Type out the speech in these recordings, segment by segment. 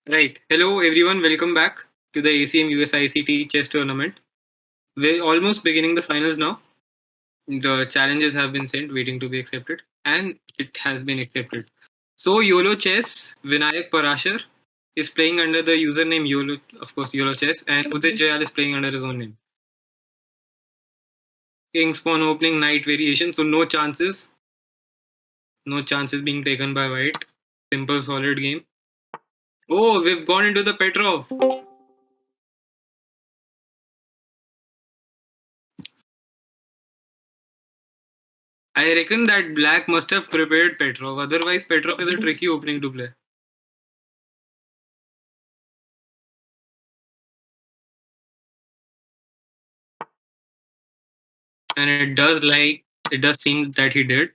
Right. Hello, everyone. Welcome back to the ACM USICT Chess Tournament. We're almost beginning the finals now. The challenges have been sent, waiting to be accepted, and it has been accepted. So, YOLO Chess, Vinayak Parashar is playing under the username YOLO, of course, YOLO Chess, and Udit Jayal is playing under his own name. King's Pawn opening, Knight variation, so no chances. No chances being taken by White. Simple, solid game. Oh, we've gone into the Petrov. I reckon that Black must have prepared Petrov. Otherwise, Petrov is a tricky opening to play. And it does seem that he did.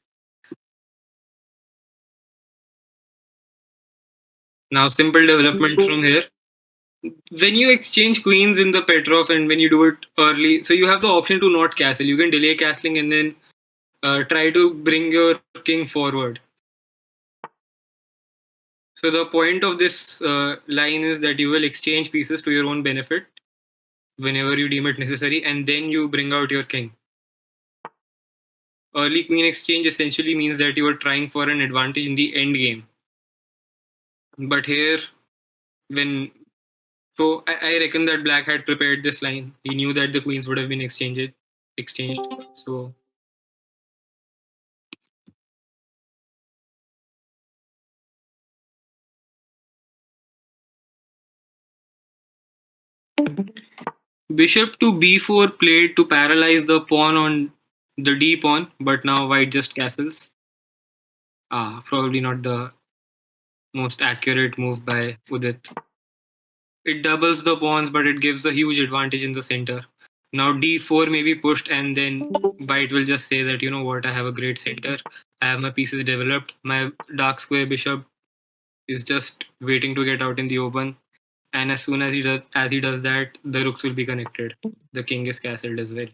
Now, simple development from here. When you exchange queens in the Petrov and when you do it early, so you have the option to not castle. You can delay castling and then try to bring your king forward. So the point of this line is that you will exchange pieces to your own benefit whenever you deem it necessary, and then you bring out your king. Early queen exchange essentially means that you are trying for an advantage in the end game. But here, when I reckon that Black had prepared this line. He knew that the queens would have been exchanged. So bishop to b4 played to paralyze the pawn on the d pawn, but now White just castles. Probably not the most accurate move by Udit. It doubles the pawns, but it gives a huge advantage in the center. Now d4 may be pushed, and then White will just say that, you know what, I have a great center. I have my pieces developed. My dark square bishop is just waiting to get out in the open. And as soon as he does that, the rooks will be connected. The king is castled as well.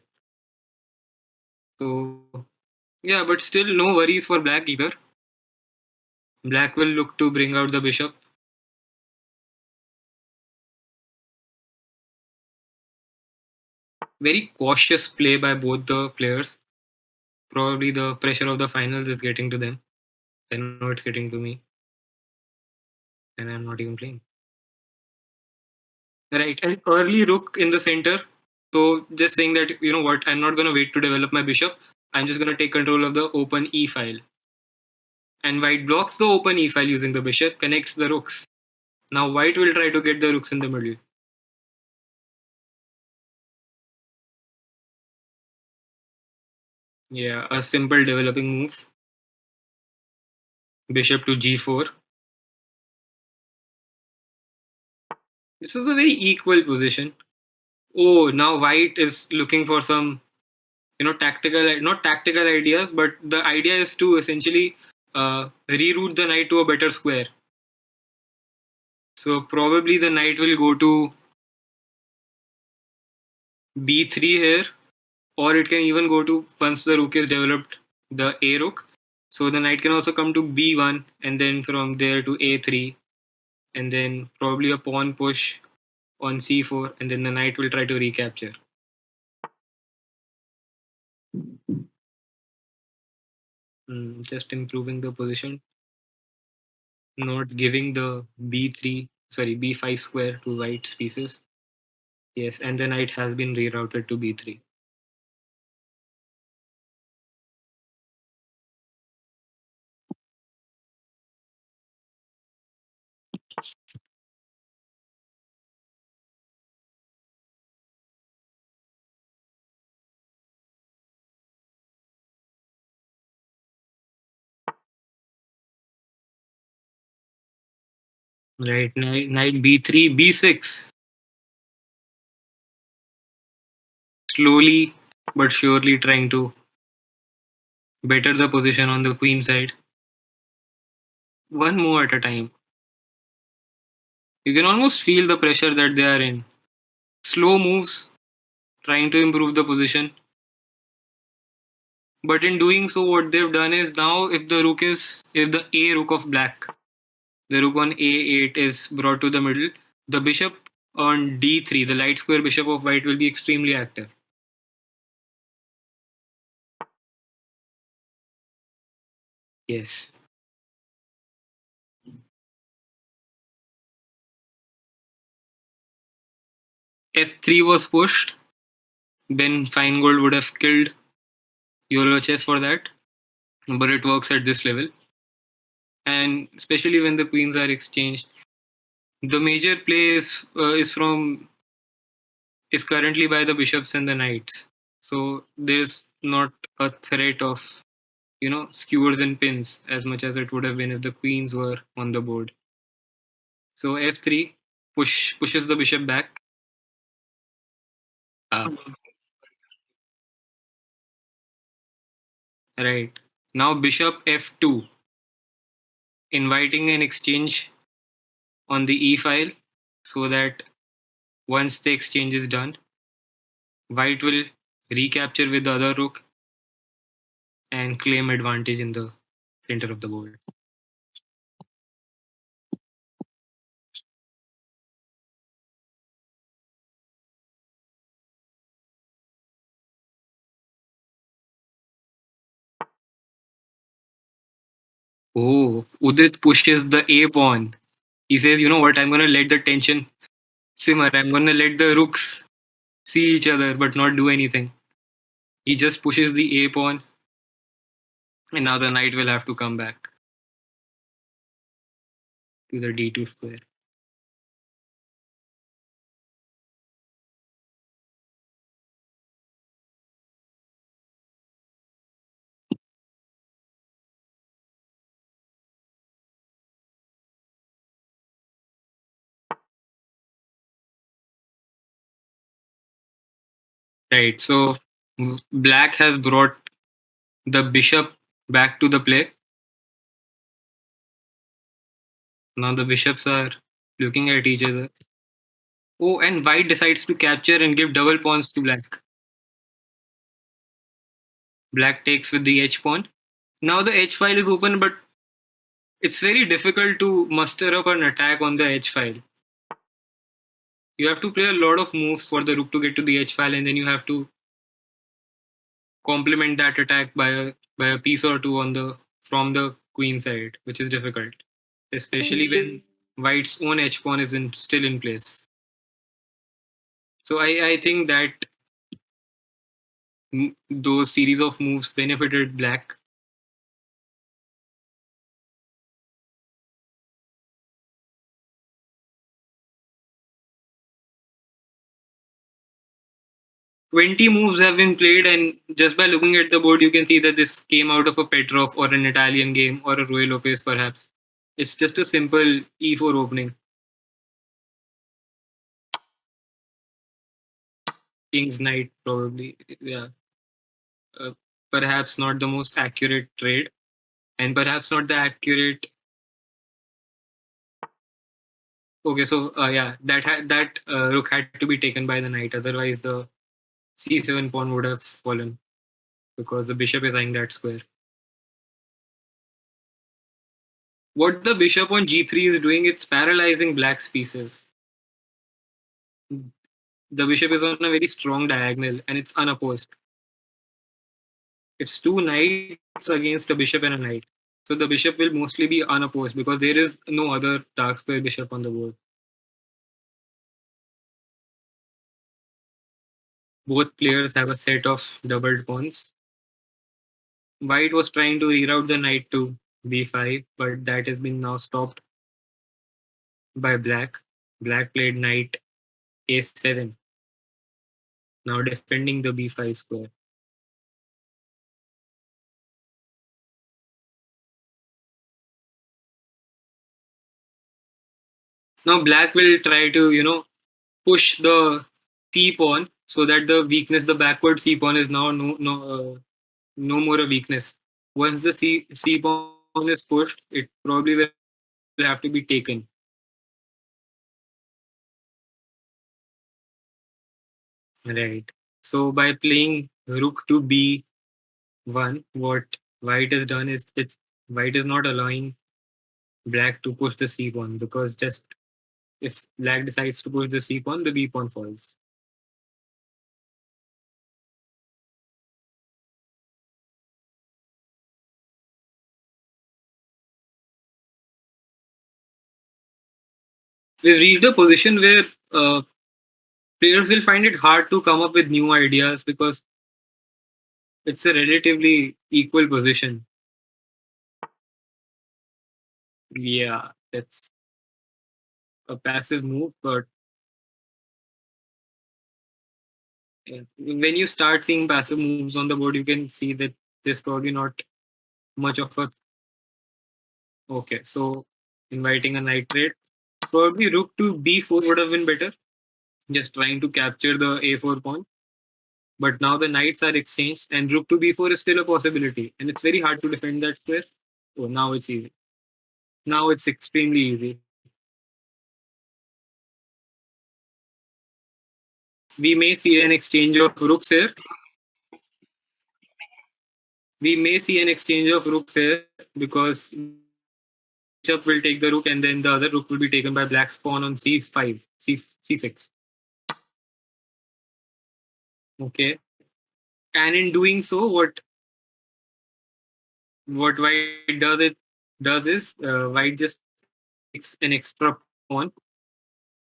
So yeah, but still no worries for Black either. Black will look to bring out the bishop. Very cautious play by both the players. Probably the pressure of the finals is getting to them. I know it's getting to me, and I'm not even playing. Right, an early rook in the center. So just saying that, you know what, I'm not going to wait to develop my bishop. I'm just going to take control of the open e file. And White blocks the open e file using the bishop, connects the rooks. Now White will try to get the rooks in the middle. Yeah, a simple developing move. Bishop to g4. This is a very equal position. Oh, now White is looking for some, not tactical ideas, but the idea is to essentially reroute the knight to a better square. So probably the knight will go to b3 here, or it can even go to, once the rook is developed, the a rook. So the knight can also come to b1 and then from there to a3, and then probably a pawn push on c4, and then the knight will try to recapture. Just improving the position, not giving the b5 square to White's pieces. Yes, and the knight has been rerouted to b3. Right, knight b3, b6. Slowly but surely trying to better the position on the queen side. One move at a time. You can almost feel the pressure that they are in. Slow moves, trying to improve the position. But in doing so, what they've done is now if the A rook of Black The rook on a8 is brought to the middle. The bishop on d3, the light square bishop of white, will be extremely active. Yes. F3 was pushed. Ben Feingold would have killed YOLO chess for that, but it works at this level. And especially when the queens are exchanged, the major play is currently by the bishops and the knights. So there's not a threat of skewers and pins as much as it would have been if the queens were on the board. So f3 pushes the bishop back. Uh, right. Now bishop f2, inviting an exchange on the e file, so that once the exchange is done, white will recapture with the other rook and claim advantage in the center of the board. Oh, Udit pushes the a pawn. He says, you know what, I'm going to let the tension simmer. I'm going to let the rooks see each other but not do anything. He just pushes the a pawn, and now the knight will have to come back to the d2 square. Right. So black has brought the bishop back to the play. Now the bishops are looking at each other. Oh, and white decides to capture and give double pawns to black. Black takes with the h pawn. Now the h file is open, but it's very difficult to muster up an attack on the h file. You have to play a lot of moves for the rook to get to the h file, and then you have to complement that attack by a piece or two on the from the queen side, which is difficult, especially when white's own h pawn is still in place. So I think that those series of moves benefited black. 20 moves have been played, and just by looking at the board, you can see that this came out of a Petrov or an Italian game or a Ruy Lopez, perhaps. It's just a simple e4 opening. King's Knight, probably. Yeah. Uh, Perhaps not the most accurate trade, and perhaps not the accurate. Okay, so yeah, that rook had to be taken by the knight. Otherwise, the c7 pawn would have fallen because the bishop is eyeing that square. What the bishop on g3 is doing, it's paralyzing black's pieces. The bishop is on a very strong diagonal and it's unopposed. It's two knights against a bishop and a knight. So the bishop will mostly be unopposed because there is no other dark square bishop on the board. Both players have a set of doubled pawns. White was trying to reroute the knight to b5, but that has been now stopped by black. Black played knight a7, now defending the b5 square. Now black will try to, push the c pawn so that the weakness, the backward c pawn, is now no more a weakness. Once the c pawn is pushed, it probably will have to be taken. Right. So by playing rook to b1, what white has done is white is not allowing black to push the c pawn, because just if black decides to push the c pawn, the b pawn falls. We've reached a position where uh, players will find it hard to come up with new ideas because it's a relatively equal position. Yeah, that's a passive move, but when you start seeing passive moves on the board, you can see that there's probably not much of a. Okay, so inviting a knight trade. Probably rook to b4 would have been better, just trying to capture the a4 pawn. But now the knights are exchanged, and rook to b4 is still a possibility, and it's very hard to defend that square. Oh, now it's easy. Now it's extremely easy. We may see an exchange of rooks here. We may see an exchange of rooks here because bishop will take the rook, and then the other rook will be taken by black's pawn on c5, c6. Okay, and in doing so, what white does is white just takes an extra pawn.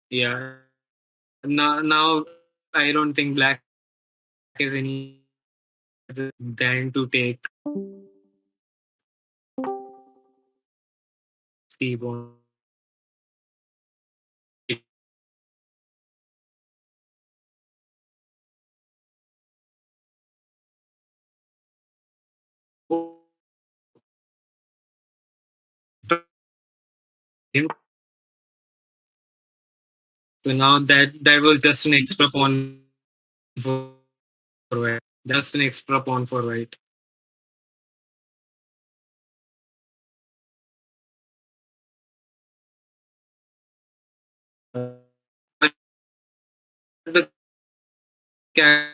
Yeah. Now I don't think black is any than to take c pawn. So now that was just an extra pawn for white. Just an extra pawn for white. The cat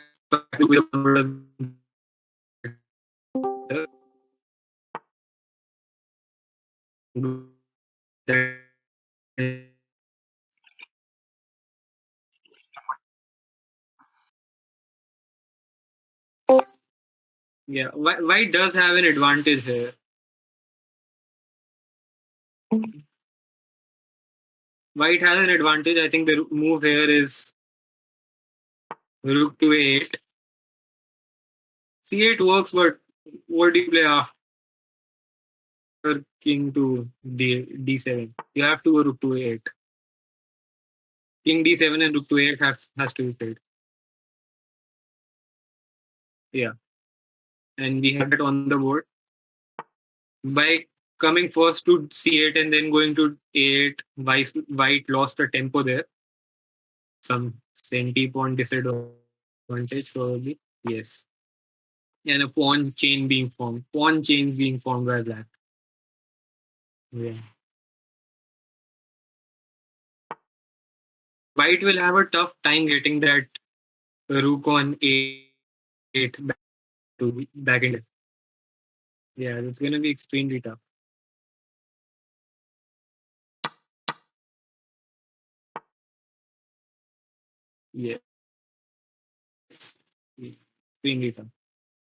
yeah, white does have an advantage here. White has an advantage. I think the move here is rook to a8. c8 works, but what do you play after king to d7? You have to go rook to a8. King d7 and rook to a8 has to be played. Yeah, and we have it on the board. By coming first to c8 and then going to a8, white lost a tempo there. Some centi pawn disadvantage probably. Yes. And a pawn chain being formed. Pawn chains being formed by black. Yeah. White will have a tough time getting that rook on a8 back in. Yeah, it's gonna be extremely tough. Yes. Extremely tough.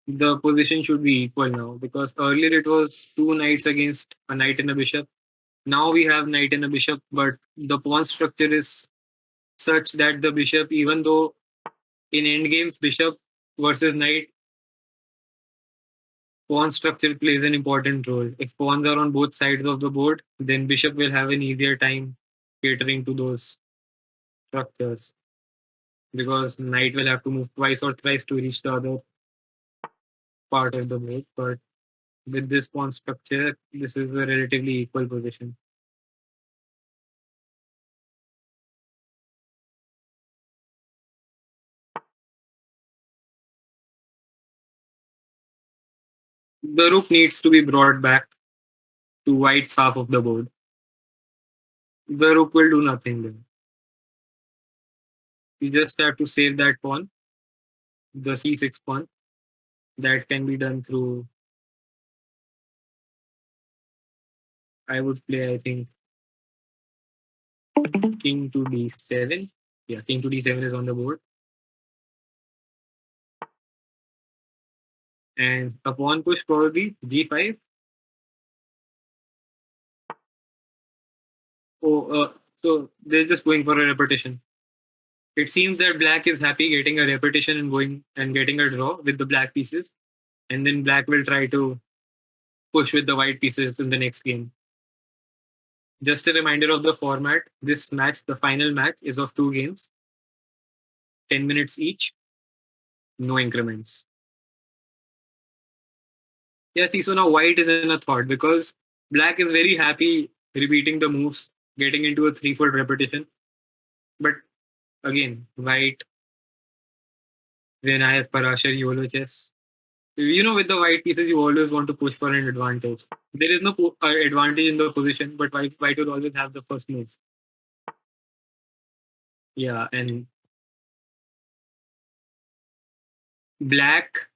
The position should be equal now because earlier it was two knights against a knight and a bishop. Now we have knight and a bishop, but the pawn structure is such that the bishop, even though in endgames bishop versus knight, pawn structure plays an important role. If pawns are on both sides of the board, then bishop will have an easier time catering to those structures because knight will have to move twice or thrice to reach the other part of the board. But with this pawn structure, this is a relatively equal position. The rook needs to be brought back to white's half of the board. The rook will do nothing then. You just have to save that pawn, the c6 pawn. That can be done through I would play, I think, king to d7. Yeah, king to d7 is on the board. And a pawn push probably g5. So they're just going for a repetition. It seems that black is happy getting a repetition and going and getting a draw with the black pieces. And then black will try to push with the white pieces in the next game. Just a reminder of the format. This match, the final match, is of 2 games, 10 minutes each, no increments. Yeah, see, so now white is in a thought because black is very happy repeating the moves, getting into a threefold repetition. But again, white, when I have Parashar YOLO chess, with the white pieces, you always want to push for an advantage. There is no advantage in the position, but white will always have the first move. Yeah, and black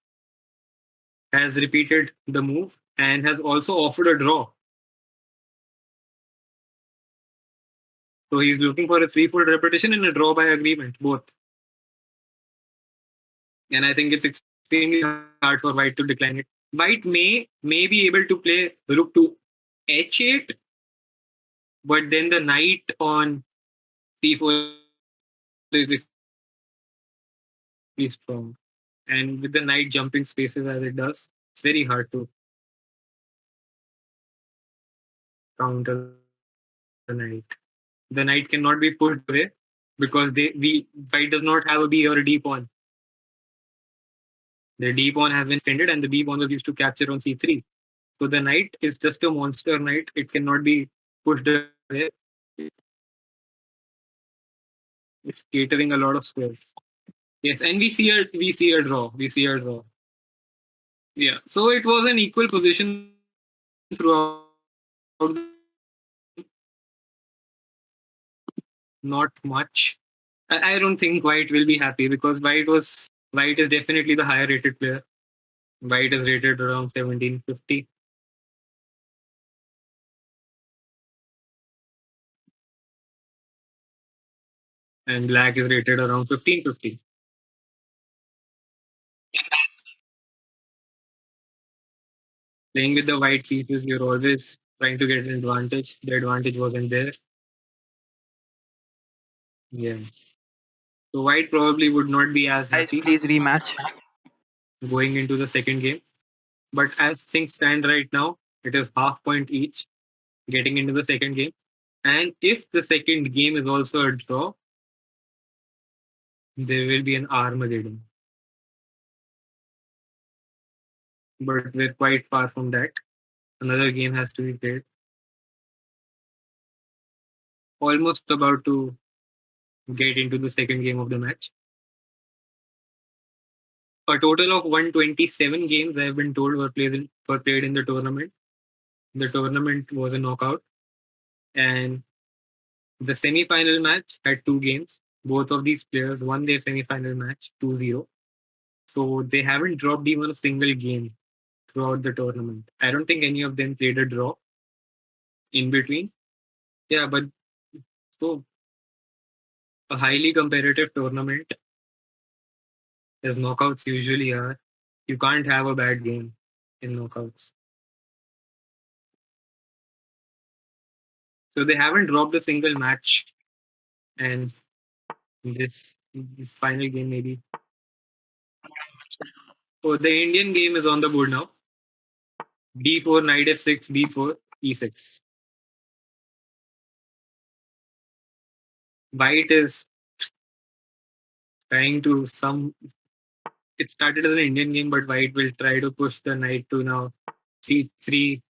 has repeated the move and has also offered a draw. So he's looking for a threefold repetition and a draw by agreement, both. And I think it's extremely hard for white to decline it. White may be able to play rook to h8, but then the knight on c4 is extremely strong. And with the knight jumping spaces as it does, it's very hard to counter the knight. The knight cannot be pushed away because white does not have a b or a d pawn. The d pawn has been extended and the b pawn was used to capture on c3. So the knight is just a monster knight. It cannot be pushed away. It's catering a lot of squares. Yes, and we see a draw. We see a draw. Yeah. So it was an equal position throughout the game. Not much. I don't think white will be happy because white is definitely the higher rated player. White is rated around 1750. And black is rated around 1550. Playing with the white pieces, you're always trying to get an advantage. The advantage wasn't there. Yeah. So white probably would not be as Guys, happy please rematch. going into the second game. But as things stand right now, it is half point each getting into the second game. And if the second game is also a draw, there will be an Armageddon. But we're quite far from that. Another game has to be played. Almost about to get into the second game of the match. A total of 127 games, I have been told, were played in the tournament. The tournament was a knockout. And the semi-final match had 2 games. Both of these players won their semi-final match 2-0. So they haven't dropped even a single game throughout the tournament. I don't think any of them played a draw in between. Yeah, but so a highly competitive tournament, as knockouts usually are, you can't have a bad game in knockouts. So they haven't dropped a single match, and this final game maybe. So the Indian game is on the board now. D4, knight f6, b4, e6. White is trying to some. It started as an Indian game, but white will try to push the knight to now c3,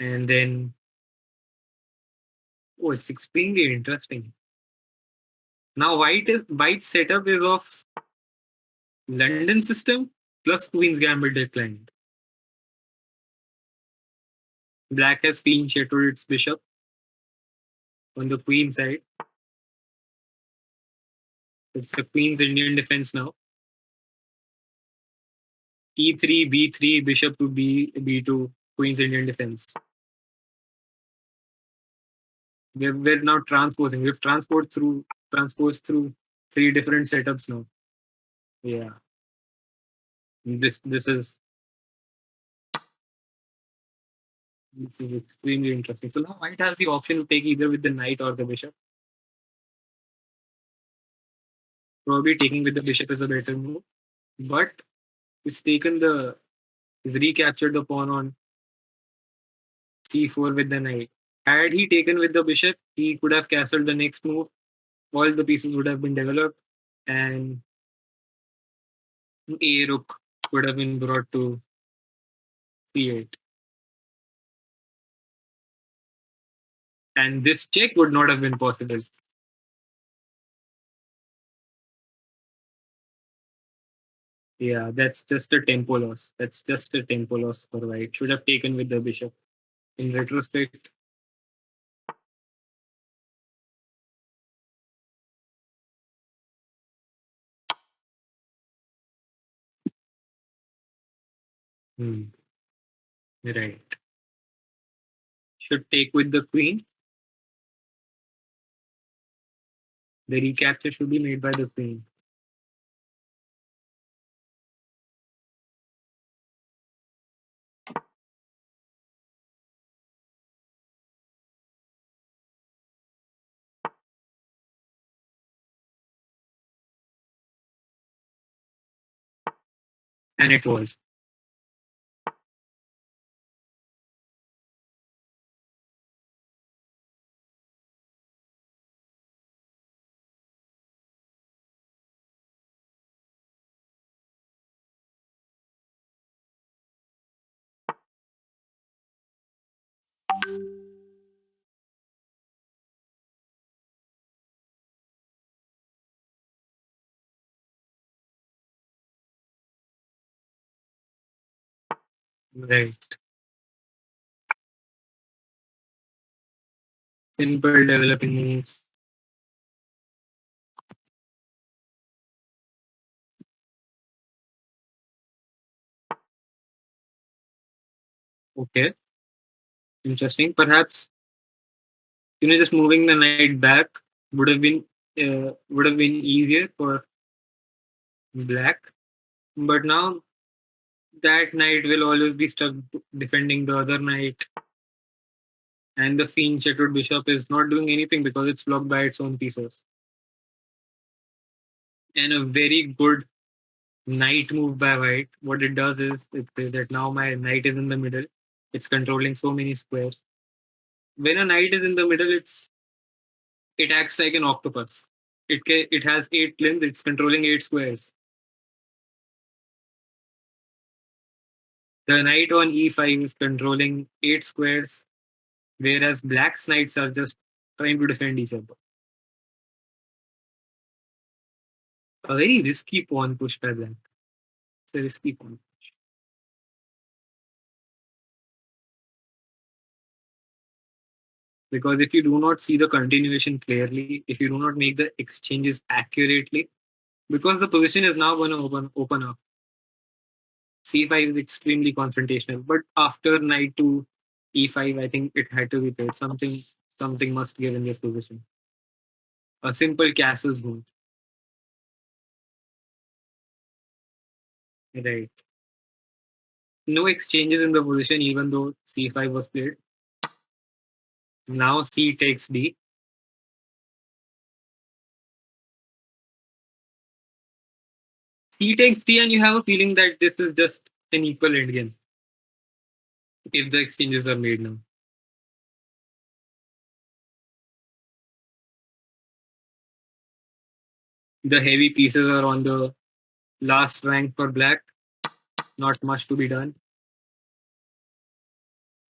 and then it's extremely interesting. Now white's setup is of London system plus Queen's Gambit declined. Black has queen shattered its bishop on the queen side. It's the queen's Indian defense now. E3, b3, bishop to b2, queen's Indian defense. We're now transposing. We've transposed through three different setups now. Yeah. This is this is extremely interesting. So now white has the option to take either with the knight or the bishop. Probably taking with the bishop is a better move. But he's taken he's recaptured the pawn on c4 with the knight. Had he taken with the bishop, he could have castled the next move. All the pieces would have been developed, and a rook would have been brought to c8. And this check would not have been possible. Yeah, that's just a tempo loss. That's just a tempo loss for white. Should have taken with the bishop. In retrospect, hmm, right. Should take with the queen. The recapture should be made by the queen. And it was. Right. Simple developing moves. Okay. Interesting. Perhaps just moving the knight back would have been easier for black. But now that knight will always be stuck defending the other knight, and the fiend shattered bishop is not doing anything because it's blocked by its own pieces. And a very good knight move by white. What it does is it says that now my knight is in the middle. It's controlling so many squares. When a knight is in the middle, it acts like an octopus. It has 8 limbs. It's controlling 8 squares. The knight on e5 is controlling 8 squares, whereas black's knights are just trying to defend each other. A very risky pawn push by black. It's a risky pawn. Because if you do not see the continuation clearly, if you do not make the exchanges accurately, because the position is now going to open up. C5 is extremely confrontational, but after knight to e5, I think it had to be played. Something must give in this position. A simple castle's move. Right. No exchanges in the position, even though c5 was played. Now c takes d. C takes d, and you have a feeling that this is just an equal endgame if the exchanges are made now. The heavy pieces are on the last rank for black. Not much to be done.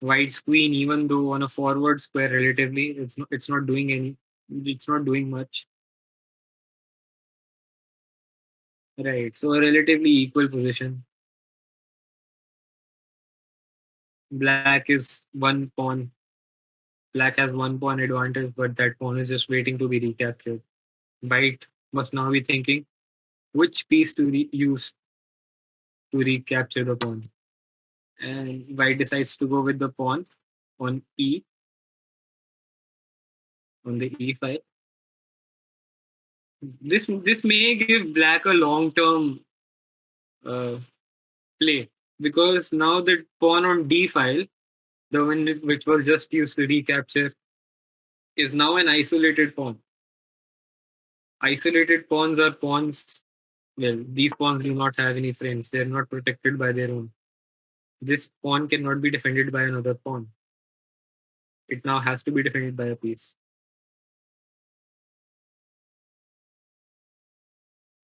White's queen, even though on a forward square relatively, it's not doing it's not doing much. Right. So a relatively equal position. Black is one pawn. Black has one pawn advantage, but that pawn is just waiting to be recaptured. White must now be thinking which piece to use to recapture the pawn. And white decides to go with the pawn on E. on the e5. This may give black a long term uh, play, because now the pawn on d file, the one which was just used to recapture, is now an isolated pawn. Isolated pawns are pawns. Well, these pawns do not have any friends. They are not protected by their own. This pawn cannot be defended by another pawn. It now has to be defended by a piece.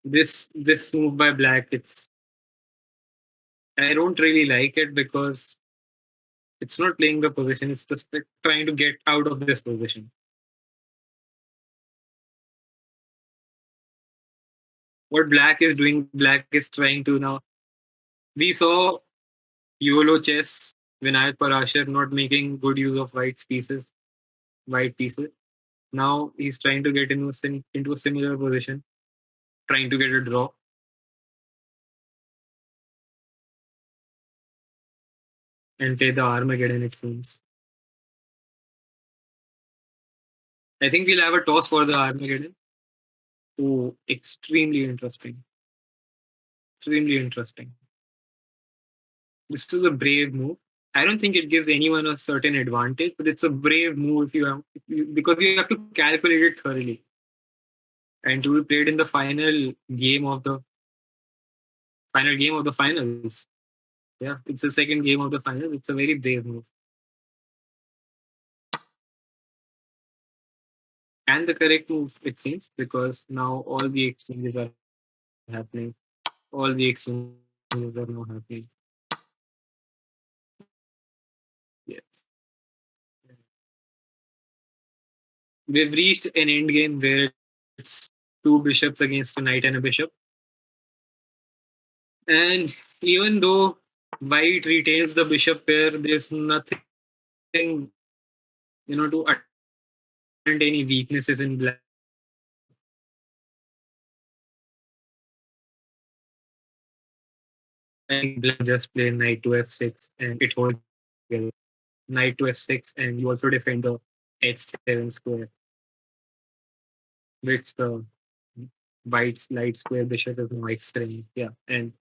This move by black, it's I don't really like it, because it's not playing the position. It's just like trying to get out of this position. What black is doing, black is trying to now. We saw YOLO chess, Vinayak Parashar not making good use of white pieces. Now he's trying to get into a similar position, trying to get a draw. And play the Armageddon, it seems. I think we'll have a toss for the Armageddon. Oh, extremely interesting. Extremely interesting. This is a brave move. I don't think it gives anyone a certain advantage, but it's a brave move because you have to calculate it thoroughly. And to be played in the final game of the finals. Yeah, it's the second game of the finals. It's a very brave move. And the correct move, it seems, because now all the exchanges are happening. All the exchanges are now happening. Yes. We've reached an end game where it's two bishops against a knight and a bishop. And even though white retains the bishop pair, there's nothing, to attend any weaknesses in black. I think black just play knight to f6 and it holds together. Knight to f6, and you also defend the h7 square, which the white's light square bishop is now extending. Yeah, and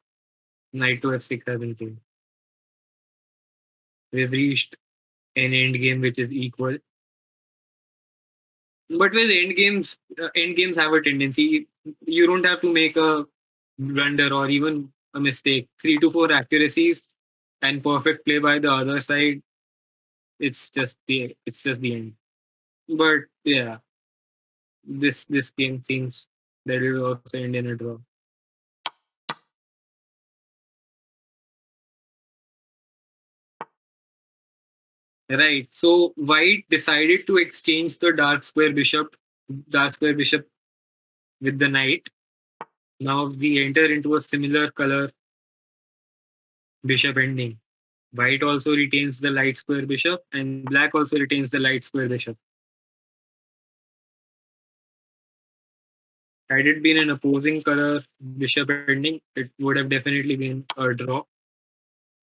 knight to f6 has been taken. We've reached an end game which is equal. But with end games have a tendency. You don't have to make a blunder or even a mistake. 3 to 4 accuracies and perfect play by the other side. It's just the end. But yeah, this game seems that it will also end in a draw. Right. So white decided to exchange the dark square bishop with the knight. Now we enter into a similar color bishop ending. White also retains the light square bishop, and black also retains the light square bishop. Had it been an opposing color bishop ending, it would have definitely been a draw.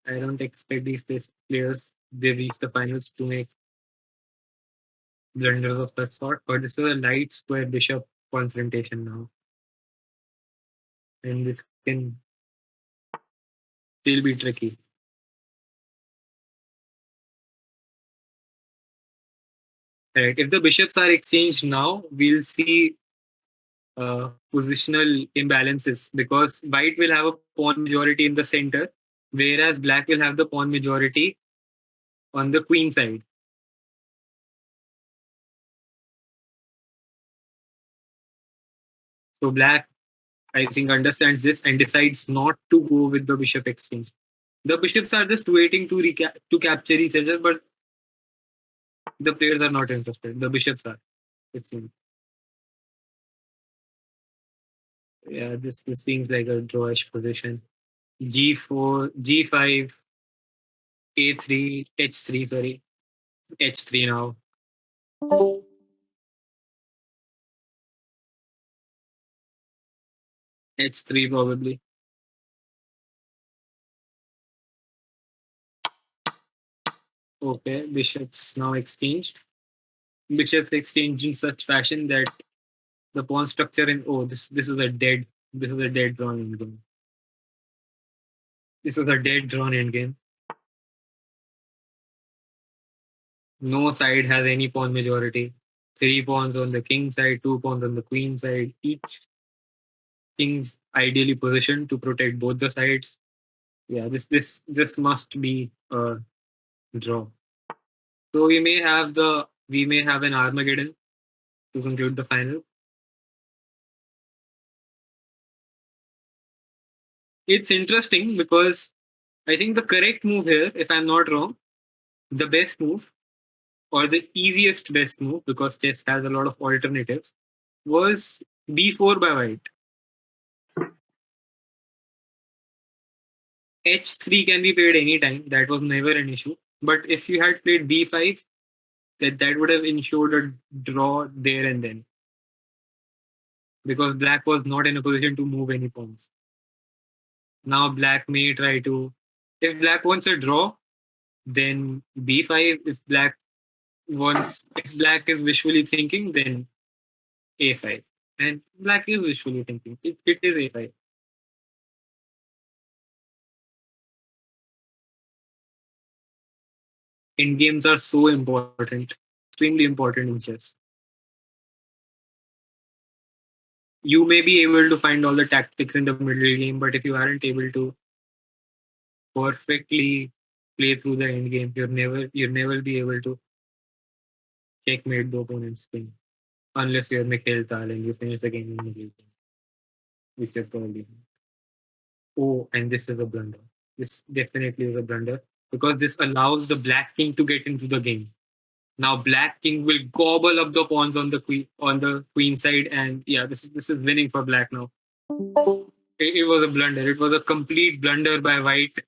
I don't expect these players, they reach the finals, to make blunders of that sort. But this is a light square bishop confrontation now, and this can still be tricky. Right. If the bishops are exchanged now, we'll see positional imbalances, because white will have a pawn majority in the center, whereas black will have the pawn majority on the queen side. So black, I think, understands this and decides not to go with the bishop exchange. The bishops are just waiting to capture each other, but the players are not interested. The bishops are, it seems. Yeah, this seems like a drawish position. G4, G5, A3, H3, sorry, H3 now. H3 probably. Okay, bishops now exchanged. bishops exchange in such fashion that the pawn structure in this is a dead drawn endgame. This is a dead drawn endgame. No side has any pawn majority. Three pawns on the king side, two pawns on the queen side. Each king's ideally positioned to protect both the sides. Yeah, this must be a draw. So we may have an Armageddon to conclude the final. It's interesting because I think the correct move here, if I'm not wrong, the best move or the easiest best move, because chess has a lot of alternatives, was b4 by white. h3 can be played anytime. That was never an issue. But if you had played b5, that would have ensured a draw there and then, because black was not in a position to move any pawns. Now black may try to. If black wants a draw, then b5. If black is visually thinking, then a5. And black is visually thinking. It is a5. End games are so important, extremely important in chess. You may be able to find all the tactics in the middle game, but if you aren't able to perfectly play through the end game, you'll never be able to checkmate the opponent's king. Unless you're Mikhail Tal and you finish the game in the middle game, which you're probably not. Oh, and this is a blunder. This definitely is a blunder because this allows the black king to get into the game. Now black king will gobble up the pawns on the queen side, and yeah, this is winning for black now. It was a blunder. It was a complete blunder by white.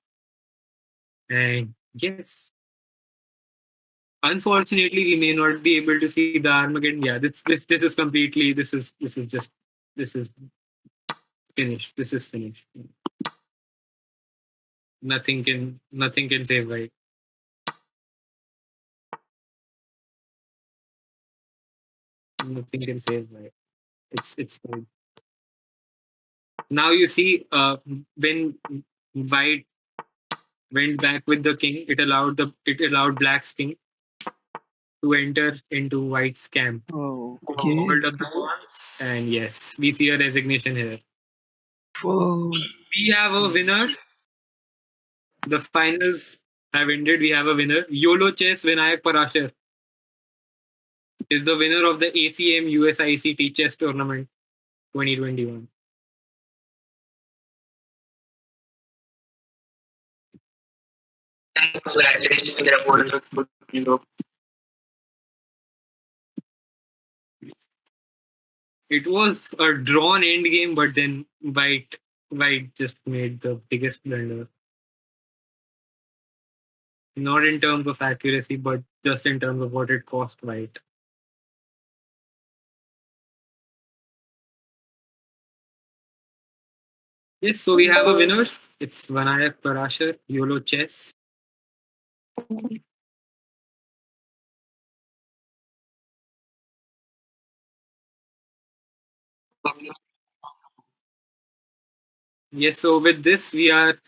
And yes, unfortunately, we may not be able to see the Armageddon. Yeah, this is completely this is finished. This is finished. Nothing can save white. Nothing can save white. It's fine. Now you see, when white went back with the king, it allowed black's king to enter into white's camp. Okay. Hold up the pawns, and yes, we see a resignation here. Whoa. We have a winner. The finals have ended. We have a winner. YOLO Chess Vinayak Parashar is the winner of the ACM USICT Chess Tournament 2021. Congratulations to their opponent. It was a drawn end game, but then white just made the biggest blunder. Not in terms of accuracy, but just in terms of what it cost white. Yes, so we have a winner. It's Vinayak Parashar, YOLO Chess. Yes, so with this, we are